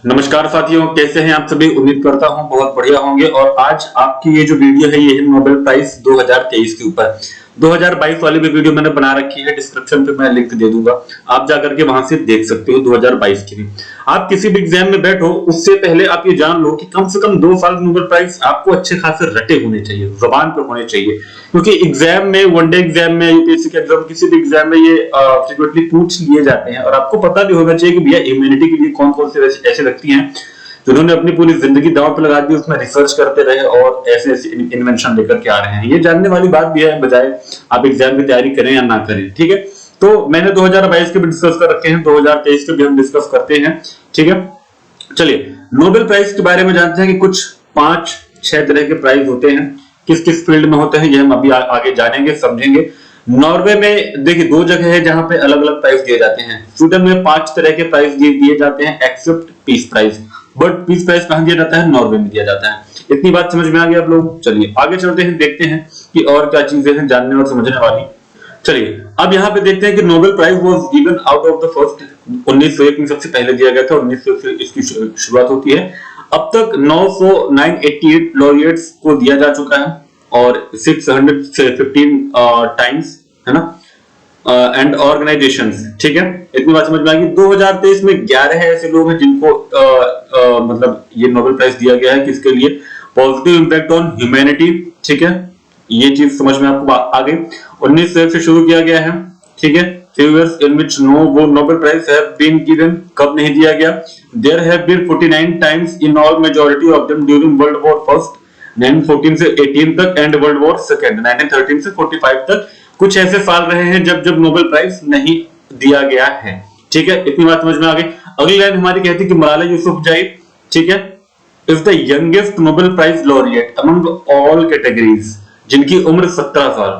नमस्कार साथियों, कैसे हैं आप सभी। उम्मीद करता हूं बहुत बढ़िया होंगे। और आज आपकी ये जो वीडियो है ये है नोबेल प्राइज 2023 के ऊपर। 2022 वाली भी वीडियो मैंने बना रखी है, डिस्क्रिप्शन पे मैं लिंक दे दूंगा, आप जाकर के वहां से देख सकते हो 2022 की भी। आप किसी भी एग्जाम में बैठो उससे पहले आप ये जान लो कि कम से कम 2 साल नोबेल प्राइज आपको अच्छे खासे रटे होने चाहिए, जुबान पे होने चाहिए। क्योंकि एग्जाम में, वनडे एग्जाम में, यूपीएससी के एग्जाम, किसी भी एग्जाम में ये फ्रीक्वेंटली पूछ लिए जाते हैं। और आपको पता भी होना चाहिए कि भैया ह्यूमैनिटी के लिए कौन कौन से ऐसे व्यक्ति हैं जिन्होंने अपनी पूरी जिंदगी दांव पे लगा दी, उसमें रिसर्च करते रहे और ऐसे ऐसे इन्वेंशन लेकर के आ रहे हैं। ये जानने वाली बात भी है, बजाय आप एग्जाम की तैयारी करें या ना करें। ठीक है, तो मैंने 2022 के भी डिस्कस कर रखे हैं, 2023 के भी हम डिस्कस करते हैं। ठीक है, चलिए नोबेल प्राइज के बारे में जानते हैं कि कुछ 5-6 तरह के प्राइज होते हैं। किस किस फील्ड में होते हैं ये हम अभी आगे जानेंगे, समझेंगे। नॉर्वे में देखिए 2 जगह है जहां पे अलग अलग प्राइज दिए जाते हैं। स्वीडन में 5 तरह के प्राइज दिए जाते हैं except peace prize. But peace prize कहां दिया जाता है? नॉर्वे में दिया जाता है। इतनी बात समझ में आ गई आप लोग। चलिए आगे चलते हैं, देखते हैं कि और क्या चीजें हैं जानने और समझने वाली। चलिए अब यहाँ पे देखते हैं कि Nobel prize was given out of the first 1901 में सबसे पहले दिया गया था, 1900 से इसकी शुरुआत होती है। अब तक 988 लॉरिएट्स को दिया जा चुका है और 615 टाइम्स, है ना, एंड ऑर्गेनाइजेशंस। ठीक है, इतनी बात समझ में आ गई। 2023 में 11 ऐसे लोग हैं जिनको मतलब ये नोबेल प्राइज दिया गया है। किसके लिए? Positive impact on humanity. ठीक है, ये चीज समझ में आपको आ गई। 1901 से शुरू किया गया है। ठीक है, few years in which no Nobel Prize have been given। कब नहीं दिया गया? There have been 49 times in all, majority of them during World War First 1914 से 18 तक एंड वर्ल्ड वॉर सेकेंड 1913 से 45 तक। कुछ ऐसे साल रहे हैं जब जब नोबेल प्राइज नहीं दिया गया है। ठीक है, इतनी बात समझ में आ गई। अगली लाइन हमारी कहती है कि मलाला यूसुफजई, ठीक है, is the youngest Nobel prize laureate among all categories, जिनकी उम्र 17 साल।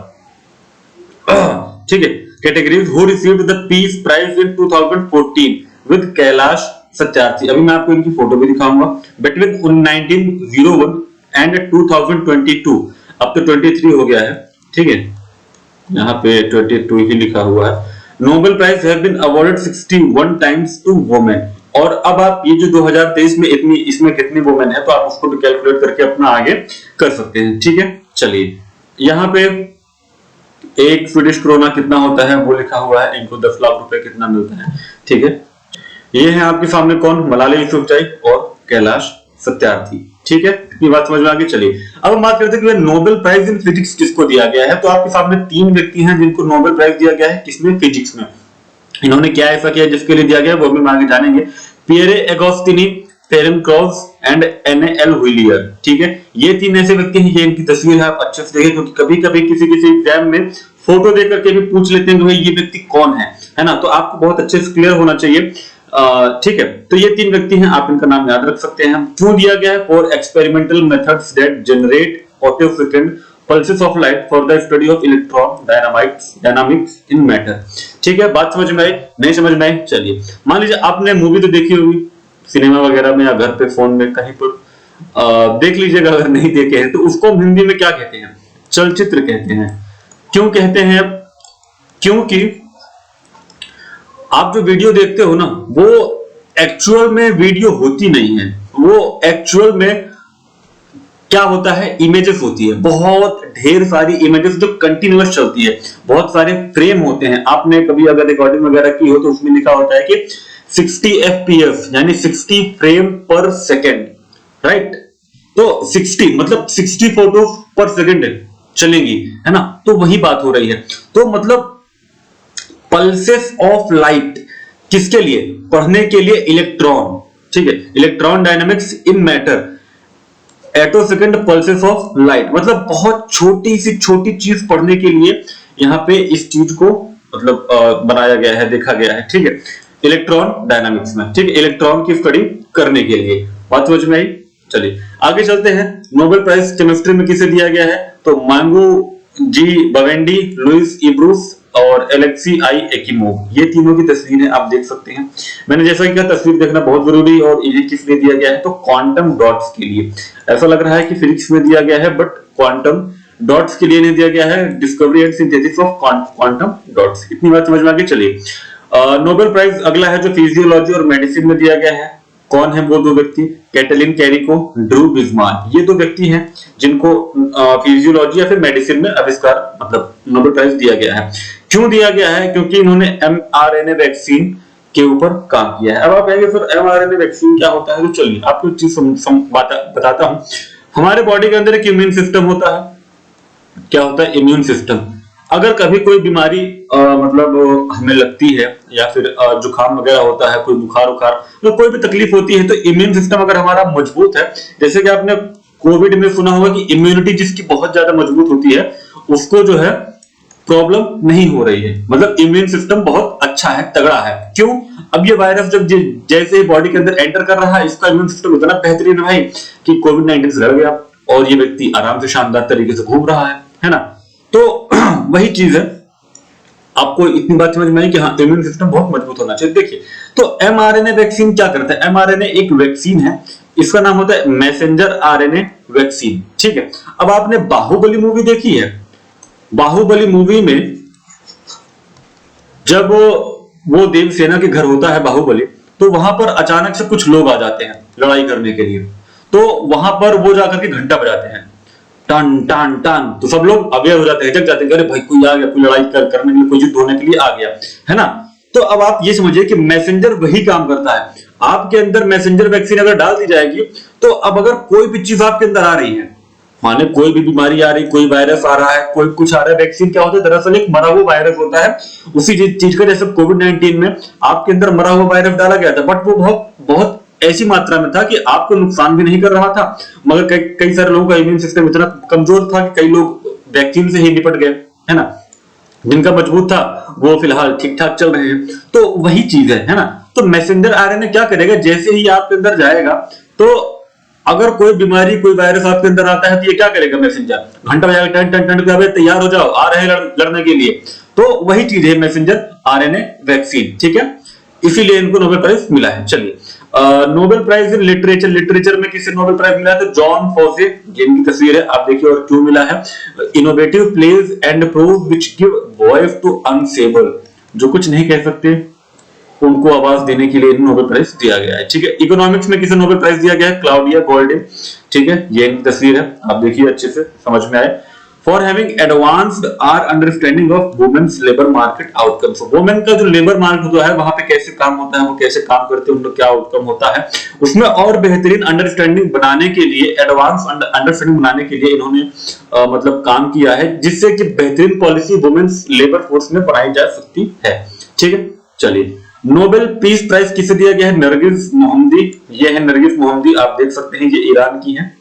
ठीक है, categories who received the peace prize in 2014 with Kailash Satyarthi. अभी मैं आपको इनकी फोटो भी दिखाऊंगा। बिटवीन 1901 एंड 2022, अब तो 23 हो गया है। ठीक है, यहाँ पे 22 ही लिखा हुआ है। Nobel prize have been awarded 61 times to women. और अब आप ये जो 2023 में इसमें कितनी वुमेन है तो आप उसको भी कैलकुलेट करके अपना आगे कर सकते हैं। ठीक है, चलिए यहाँ पे एक स्वीडिश क्रोना कितना होता है वो लिखा हुआ है, इनको 10 लाख रुपए कितना मिलता है। ठीक है, ये है आपके सामने कौन? मलाला यूसुफजई और कैलाश सत्यार्थी। ठीक है, इतनी बात समझ में आ गई। चलिए अब हम बात करते हैं कि नोबेल प्राइज इन फिजिक्स किसको दिया गया है। तो आपके सामने 3 व्यक्ति हैं जिनको नोबेल प्राइज दिया गया है। किसमें? फिजिक्स में। इन्होंने क्या ऐसा किया जिसके लिए दिया गया वो भी हम आगे जानेंगे। Pierre Agostini, Ferenc Krausz and Anne. L'Huillier. ठीक है, ये 3 ऐसे व्यक्ति हैं। ये इनकी तस्वीर है, आप अच्छे से देखें, क्योंकि कभी कभी किसी एग्जाम में फोटो देख करके भी पूछ लेते हैं कि भाई ये व्यक्ति कौन है ना। तो आपको बहुत अच्छे से क्लियर होना चाहिए। ठीक है, तो ये 3 व्यक्ति हैं, आप इनका नाम याद रख सकते हैं। क्यों दिया गया है? For experimental methods that generate attosecond pulses of light for the study of electron dynamics in matter। ठीक है, बात समझ में आई? नहीं समझ में आई? चलिए मान लीजिए आपने मूवी तो देखी होगी सिनेमा वगैरह में या घर पे फोन में कहीं पर, देख लीजिएगा अगर नहीं देखे हैं तो उसको हम हिंदी में क्या कहते हैं? चलचित्र कहते हैं। क्यों कहते हैं? क्योंकि आप जो वीडियो देखते हो ना वो एक्चुअल में वीडियो होती नहीं है। वो एक्चुअल में क्या होता है? इमेजेस होती है, बहुत ढेर सारी इमेजेस जो कंटिन्यूअस चलती है, बहुत सारे फ्रेम होते हैं। आपने कभी अगर रिकॉर्डिंग वगैरह की हो तो उसमें लिखा होता है कि 60 fps यानी 60 फ्रेम पर सेकेंड, राइट। तो 60 मतलब 60 फोटो पर सेकेंड चलेंगी, है ना। तो वही बात हो रही है। तो मतलब पल्सेस ऑफ लाइट किसके लिए? पढ़ने के लिए इलेक्ट्रॉन। ठीक है, electron dynamics in matter, attosecond pulses of light, मतलब बहुत छोटी सी छोटी चीज पढ़ने के लिए यहाँ पे इस चीज को मतलब बनाया गया है, देखा गया है। ठीक है, इलेक्ट्रॉन डायनामिक्स में। ठीक है, इलेक्ट्रॉन की स्टडी करने के लिए। बात समझ में आई? चलिए आगे चलते हैं। नोबेल प्राइज केमिस्ट्री में किसे दिया गया है? तो मांगो जी बवेंडी, लुइस इब्रूस और एलेक्सी आई एकिमोव। ये तीनों की तस्वीरें आप देख सकते हैं। मैंने जैसा कि कहा तस्वीर देखना बहुत जरूरी। और ये किस लिए दिया गया है? तो क्वांटम डॉट्स के लिए। ऐसा लग रहा है कि फिजिक्स में दिया गया है बट क्वांटम डॉट्स के लिए नहीं दिया गया है। Discovery and synthesis of quantum dots. इतनी बात समझ में आ गई। चलिए नोबेल प्राइज अगला है जो फिजियोलॉजी और मेडिसिन में दिया गया है। कौन है वो दो व्यक्ति? Katalin Kariko, Drew Weissman. ये दो व्यक्ति हैं जिनको फिजियोलॉजी या फिर मेडिसिन में आविष्कार मतलब नोबेल प्राइज दिया गया है। क्यों दिया गया है? क्योंकि इन्होंने mRNA वैक्सीन के ऊपर काम किया है। अब आप कहेंगे सर mRNA वैक्सीन क्या होता है? तो चलिए आपको एक चीज बताता हूं। हमारे बॉडी के अंदर एक इम्यून सिस्टम होता है। क्या होता है? Immune system. अगर कभी कोई बीमारी मतलब हमें लगती है या फिर जुकाम वगैरह होता है, कोई बुखार तो कोई भी तकलीफ होती है, तो इम्यून सिस्टम अगर हमारा मजबूत है, जैसे कि आपने कोविड में सुना होगा कि इम्यूनिटी जिसकी बहुत ज्यादा मजबूत होती है उसको जो है प्रॉब्लम नहीं हो रही है, मतलब इम्यून सिस्टम बहुत अच्छा है, तगड़ा है। क्यों? अब ये वायरस जब जैसे ही बॉडी के अंदर एंटर कर रहा है, इसका इम्यून सिस्टम इतना बेहतरीन है भाई कि कोविड-19 से लड़ गया और ये व्यक्ति आराम से शानदार तरीके से घूम रहा है ना। तो वही चीज है, आपको इतनी बात समझ में आई कि हाँ इम्यून सिस्टम बहुत मजबूत होना चाहिए। देखिए तो mRNA वैक्सीन क्या करता है? mRNA एक वैक्सीन है, इसका नाम होता है मैसेंजर RNA वैक्सीन। ठीक है। अब आपने बाहुबली मूवी देखी है? बाहुबली मूवी में जब वो देवसेना के घर होता है बाहुबली, तो वहां पर अचानक से कुछ लोग आ जाते हैं लड़ाई करने के लिए। तो वहां पर वो जाकर के घंटा बजाते हैं, टन टन टन। तो सब लोग अवेयर हो जाते हैं, जग जाते हैं, अरे भाई कोई आ गया, कोई लड़ाई करने के लिए, कोई युद्ध होने के लिए आ गया, है ना। तो अब आप ये समझिए कि मैसेंजर वही काम करता है। आपके अंदर मैसेंजर वैक्सीन अगर डाल दी जाएगी, तो अब अगर कोई भी चीज आपके अंदर आ रही है, माने कोई भी बीमारी आ रही, कोई वायरस आ रहा है, कोई कुछ आ रहा है, वैक्सीन क्या होता है? दरअसल एक मरा हुआ वायरस होता है, उसी चीज का, जैसे कोविड-19 में आपके अंदर मरा हुआ वायरस डाला गया था, बट वो बहुत बहुत ऐसी मात्रा में था कि आपको नुकसान भी नहीं कर रहा था, मगर कई सारे लोगों का इम्यून सिस्टम इतना कमजोर था कि कई लोग वैक्सीन से ही निपट गए, है ना। जिनका मजबूत था वो फिलहाल ठीक ठाक चल रहे हैं। तो वही चीज है ना। तो मैसेंजर आरएनए क्या करेगा? जैसे ही आपके अंदर जाएगा, तो अगर कोई बीमारी, कोई वायरस आपके अंदर आता है, तो ये क्या करेगा? मैसेंजर घंटा बजाएगा, टन टन टन, तैयार हो जाओ, आ रहे हैं लड़ने के लिए। तो वही चीज है मैसेंजर आरएनए वैक्सीन। ठीक है, इसीलिए इनको नोबेल प्राइज मिला है। चलिए, Nobel prize in literature, literature में किसे नोबेल प्राइज मिला है? तो जॉन फॉसे, जिनकी तस्वीर है, आप देखिए। और क्यों मिला है? Innovative plays and prose which give voice to unsayable, जो कुछ नहीं कह सकते उनको आवाज देने के लिए नोबेल प्राइज दिया गया है। ठीक है। इकोनॉमिक्स में किसे नोबेल प्राइज दिया गया है? Claudia Goldin. ठीक है, ये इनकी तस्वीर है, आप देखिए अच्छे से समझ में आए। For having advanced our understanding of women's labour market outcomes, women का जो लेबर मार्केट जो है वहां पे कैसे काम होता है, वो कैसे काम करते हैं, उनका क्या आउटकम होता है, उसमें और बेहतरीन अंडरस्टैंडिंग बनाने के लिए, एडवांस अंडरस्टैंडिंग बनाने के लिए इन्होंने मतलब काम किया है, जिससे कि बेहतरीन पॉलिसी वुमेन्स लेबर फोर्स में बनाई जा सकती है। ठीक है। चलिए, नोबेल पीस प्राइज किसे दिया गया है? नरगिस मोहम्मदी। ये है नरगिस मोहम्मदी, आप देख सकते हैं, ये ईरान की है।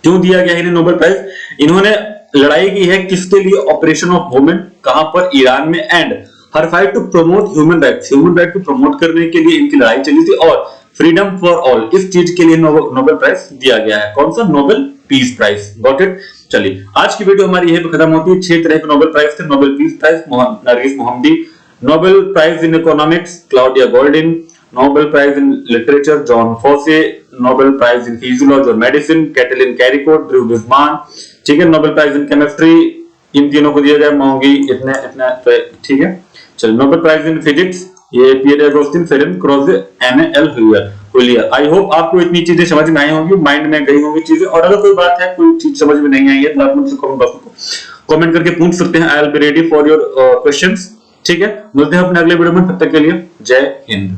क्यों दिया गया है इन्हें नोबेल प्राइज? इन्होंने लड़ाई की है किसके लिए? ऑपरेशन ऑफ वुमेन, कहां पर? ईरान में। And her fight to promote human rights, human right को प्रमोट करने के लिए इनकी लड़ाई चली थी। और फ्रीडम फॉर ऑल, इस चीज के लिए नोबेल प्राइज दिया गया है। कौन सा? Nobel peace prize. Got it. चलिए, आज की वीडियो हमारी यहीं पे खत्म होती है। 6 तरह के नोबेल प्राइज थे। Nobel peace prize Narges Mohammadi, Nobel prize in economics Claudia Goldin, Nobel prize in literature Jon Fosse, Nobel prize in physiology और medicine Katalin Kariko, Drew Weissman. ठीक है। नोबेल प्राइज इन केमिस्ट्री, इन तीनों को दिया गया मोंगी, इतने इतना। ठीक है। चलिए, नोबेल प्राइज इन फिजिक्स, ये पियर अगोस्टिन, फेरेन क्रोजे, एन.एल. हुलियर। आई होप आपको इतनी चीजें समझ में आई होंगी, माइंड में गई होंगी चीजें। और अगर कोई बात है, कोई चीज समझ में नहीं आई है, तो आप मुझसे कमेंट बॉक्स में कमेंट करके पूछ सकते हैं। I will be ready for your questions. ठीक है। मिलते हैं अपने अगले वीडियो में, तब तक के लिए जय हिंद।